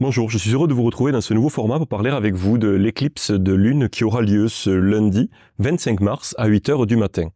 Bonjour, je suis heureux de vous retrouver dans ce nouveau format pour parler avec vous de l'éclipse de lune qui aura lieu ce lundi 25 mars à 8 heures du matin.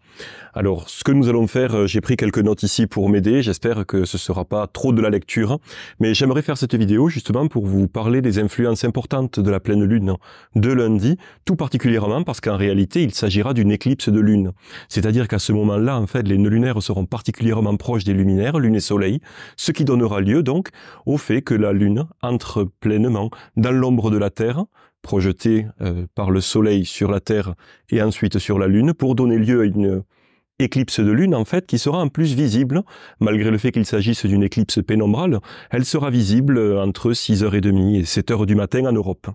Alors, ce que nous allons faire, j'ai pris quelques notes ici pour m'aider, j'espère que ce ne sera pas trop de la lecture, mais j'aimerais faire cette vidéo justement pour vous parler des influences importantes de la pleine lune de lundi, tout particulièrement parce qu'en réalité, il s'agira d'une éclipse de lune. C'est-à-dire qu'à ce moment-là, en fait, les nœuds lunaires seront particulièrement proches des luminaires, lune et soleil, ce qui donnera lieu donc au fait que la lune entre pleinement dans l'ombre de la Terre, projetée par le soleil sur la Terre et ensuite sur la lune, pour donner lieu à une éclipse de lune, en fait, qui sera en plus visible, malgré le fait qu'il s'agisse d'une éclipse pénombrale, elle sera visible entre 6h30 et 7h du matin en Europe.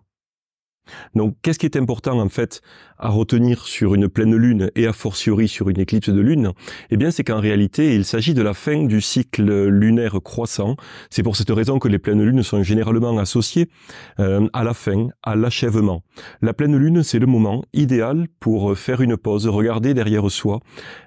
Donc, qu'est-ce qui est important, en fait, à retenir sur une pleine lune et a fortiori sur une éclipse de lune? Eh bien, c'est qu'en réalité, il s'agit de la fin du cycle lunaire croissant. C'est pour cette raison que les pleines lunes sont généralement associées à la fin, à l'achèvement. La pleine lune, c'est le moment idéal pour faire une pause, regarder derrière soi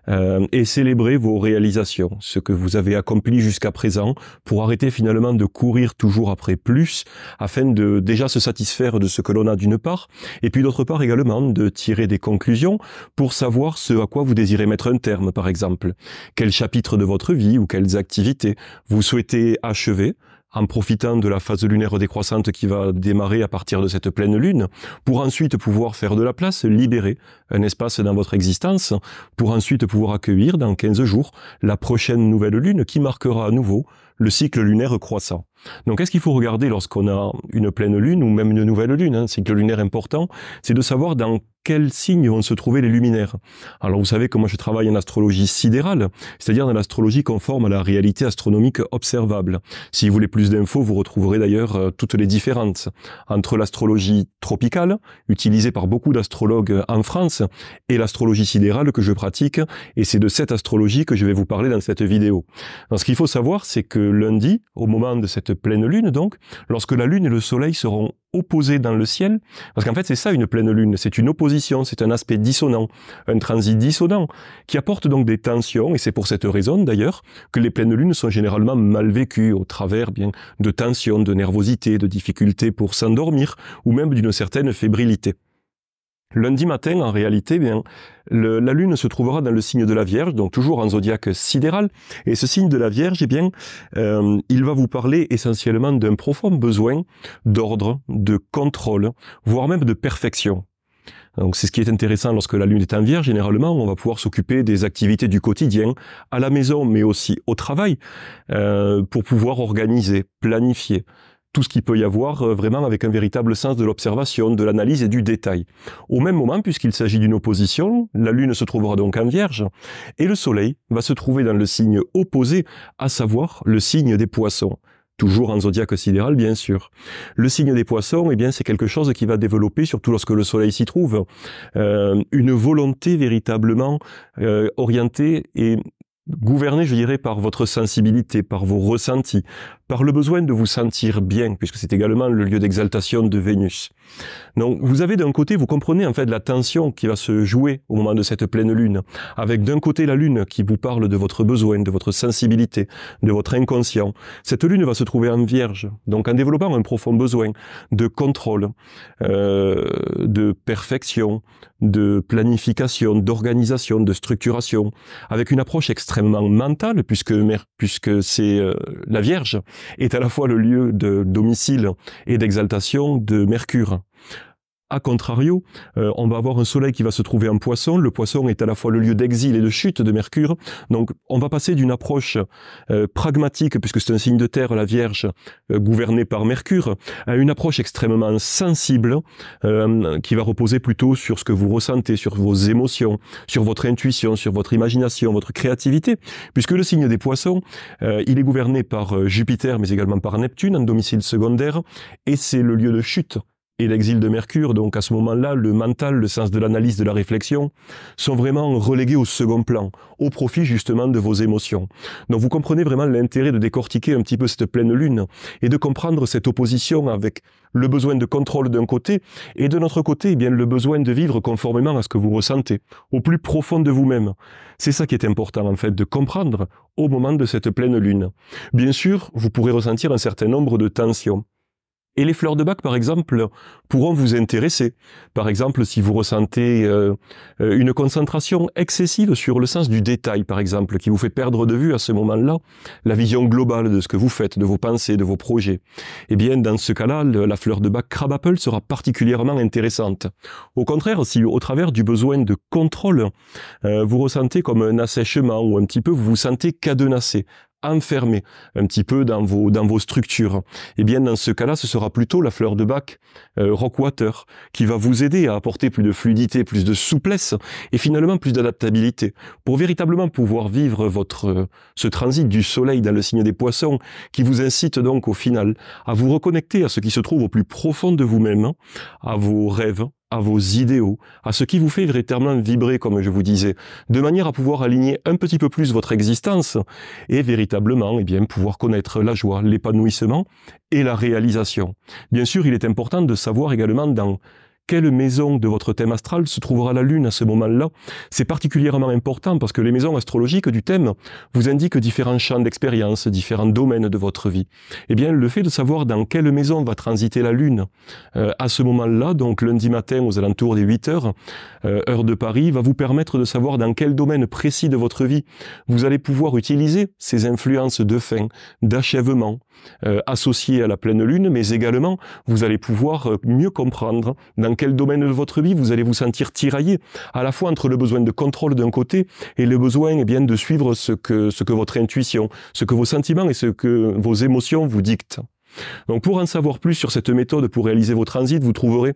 et célébrer vos réalisations, ce que vous avez accompli jusqu'à présent, pour arrêter finalement de courir toujours après plus, afin de déjà se satisfaire de ce que l'on a d'une part, et puis d'autre part également de tirer des conclusions pour savoir ce à quoi vous désirez mettre un terme, par exemple. Quel chapitre de votre vie ou quelles activités vous souhaitez achever en profitant de la phase lunaire décroissante qui va démarrer à partir de cette pleine lune, pour ensuite pouvoir faire de la place, libérer un espace dans votre existence, pour ensuite pouvoir accueillir dans 15 jours la prochaine nouvelle lune qui marquera à nouveau le cycle lunaire croissant. Donc, qu'est-ce qu'il faut regarder lorsqu'on a une pleine lune ou même une nouvelle lune, un cycle lunaire important, c'est de savoir dans quels signes vont se trouver les luminaires. Alors, vous savez que moi je travaille en astrologie sidérale, c'est-à-dire dans l'astrologie conforme à la réalité astronomique observable. Si vous voulez plus d'infos, vous retrouverez d'ailleurs toutes les différences entre l'astrologie tropicale, utilisée par beaucoup d'astrologues en France, et l'astrologie sidérale que je pratique, et c'est de cette astrologie que je vais vous parler dans cette vidéo. Alors, ce qu'il faut savoir, c'est que lundi, au moment de cette pleine lune donc, lorsque la lune et le soleil seront opposés dans le ciel, parce qu'en fait c'est ça une pleine lune, c'est une opposition, c'est un aspect dissonant, un transit dissonant, qui apporte donc des tensions, et c'est pour cette raison d'ailleurs que les pleines lunes sont généralement mal vécues, au travers bien de tensions, de nervosité, de difficultés pour s'endormir, ou même d'une certaine fébrilité. Lundi matin, en réalité, bien, la Lune se trouvera dans le signe de la Vierge, donc toujours en zodiaque sidéral. Et ce signe de la Vierge, eh bien, il va vous parler essentiellement d'un profond besoin d'ordre, de contrôle, voire même de perfection. Donc c'est ce qui est intéressant lorsque la Lune est en Vierge. Généralement, on va pouvoir s'occuper des activités du quotidien, à la maison, mais aussi au travail, pour pouvoir organiser, planifier tout ce qu'il peut y avoir vraiment avec un véritable sens de l'observation, de l'analyse et du détail. Au même moment, puisqu'il s'agit d'une opposition, la Lune se trouvera donc en Vierge, et le Soleil va se trouver dans le signe opposé, à savoir le signe des Poissons. Toujours en zodiaque sidéral, bien sûr. Le signe des Poissons, eh bien, c'est quelque chose qui va développer, surtout lorsque le Soleil s'y trouve, une volonté véritablement orientée et gouvernée, je dirais, par votre sensibilité, par vos ressentis, par le besoin de vous sentir bien, puisque c'est également le lieu d'exaltation de Vénus. Donc, vous avez d'un côté, vous comprenez en fait la tension qui va se jouer au moment de cette pleine lune, avec d'un côté la lune qui vous parle de votre besoin, de votre sensibilité, de votre inconscient. Cette lune va se trouver en Vierge, donc en développant un profond besoin de contrôle, de perfection, de planification, d'organisation, de structuration, avec une approche extrêmement mentale, puisque c'est la Vierge est à la fois le lieu de domicile et d'exaltation de Mercure. A contrario, on va avoir un soleil qui va se trouver en Poisson. Le Poisson est à la fois le lieu d'exil et de chute de Mercure. Donc, on va passer d'une approche pragmatique, puisque c'est un signe de terre, la Vierge, gouvernée par Mercure, à une approche extrêmement sensible, qui va reposer plutôt sur ce que vous ressentez, sur vos émotions, sur votre intuition, sur votre imagination, votre créativité, puisque le signe des Poissons, il est gouverné par Jupiter, mais également par Neptune, en domicile secondaire, et c'est le lieu de chute et l'exil de Mercure, donc à ce moment-là, le mental, le sens de l'analyse, de la réflexion, sont vraiment relégués au second plan, au profit justement de vos émotions. Donc vous comprenez vraiment l'intérêt de décortiquer un petit peu cette pleine lune, et de comprendre cette opposition avec le besoin de contrôle d'un côté, et de notre côté, eh bien, le besoin de vivre conformément à ce que vous ressentez, au plus profond de vous-même. C'est ça qui est important, en fait, de comprendre au moment de cette pleine lune. Bien sûr, vous pourrez ressentir un certain nombre de tensions. Et les fleurs de bac, par exemple, pourront vous intéresser. Par exemple, si vous ressentez une concentration excessive sur le sens du détail, par exemple, qui vous fait perdre de vue à ce moment-là la vision globale de ce que vous faites, de vos pensées, de vos projets. Eh bien, dans ce cas-là, la fleur de bac crabapple sera particulièrement intéressante. Au contraire, si au travers du besoin de contrôle, vous ressentez comme un assèchement ou un petit peu, vous vous sentez cadenassé, enfermé un petit peu dans vos structures, eh bien dans ce cas-là, ce sera plutôt la fleur de bac Rockwater qui va vous aider à apporter plus de fluidité, plus de souplesse et finalement plus d'adaptabilité pour véritablement pouvoir vivre ce transit du soleil dans le signe des poissons qui vous incite donc au final à vous reconnecter à ce qui se trouve au plus profond de vous-même, à vos rêves, à vos idéaux, à ce qui vous fait véritablement vibrer, comme je vous disais, de manière à pouvoir aligner un petit peu plus votre existence et véritablement, eh bien, pouvoir connaître la joie, l'épanouissement et la réalisation. Bien sûr, il est important de savoir également dans quelle maison de votre thème astral se trouvera la Lune à ce moment-là. C'est particulièrement important parce que les maisons astrologiques du thème vous indiquent différents champs d'expérience, différents domaines de votre vie. Eh bien, le fait de savoir dans quelle maison va transiter la Lune à ce moment-là, donc lundi matin aux alentours des 8 heures, heure de Paris, va vous permettre de savoir dans quel domaine précis de votre vie vous allez pouvoir utiliser ces influences de fin, d'achèvement, associées à la pleine Lune, mais également vous allez pouvoir mieux comprendre dans quel domaine de votre vie vous allez vous sentir tiraillé, à la fois entre le besoin de contrôle d'un côté et le besoin eh bien, de suivre ce que votre intuition, ce que vos sentiments et ce que vos émotions vous dictent. Donc pour en savoir plus sur cette méthode pour réaliser vos transits, vous trouverez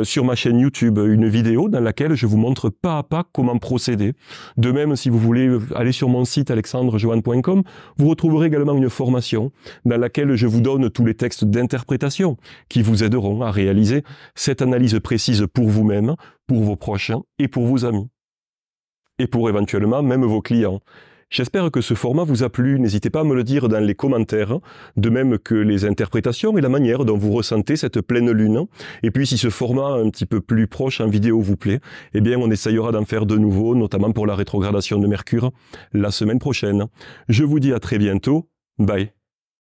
sur ma chaîne YouTube une vidéo dans laquelle je vous montre pas à pas comment procéder. De même, si vous voulez aller sur mon site alexandrejohan.com, vous retrouverez également une formation dans laquelle je vous donne tous les textes d'interprétation qui vous aideront à réaliser cette analyse précise pour vous-même, pour vos proches et pour vos amis. Et pour éventuellement même vos clients. J'espère que ce format vous a plu, n'hésitez pas à me le dire dans les commentaires, de même que les interprétations et la manière dont vous ressentez cette pleine lune. Et puis si ce format un petit peu plus proche en vidéo vous plaît, eh bien on essayera d'en faire de nouveau, notamment pour la rétrogradation de Mercure, la semaine prochaine. Je vous dis à très bientôt, bye.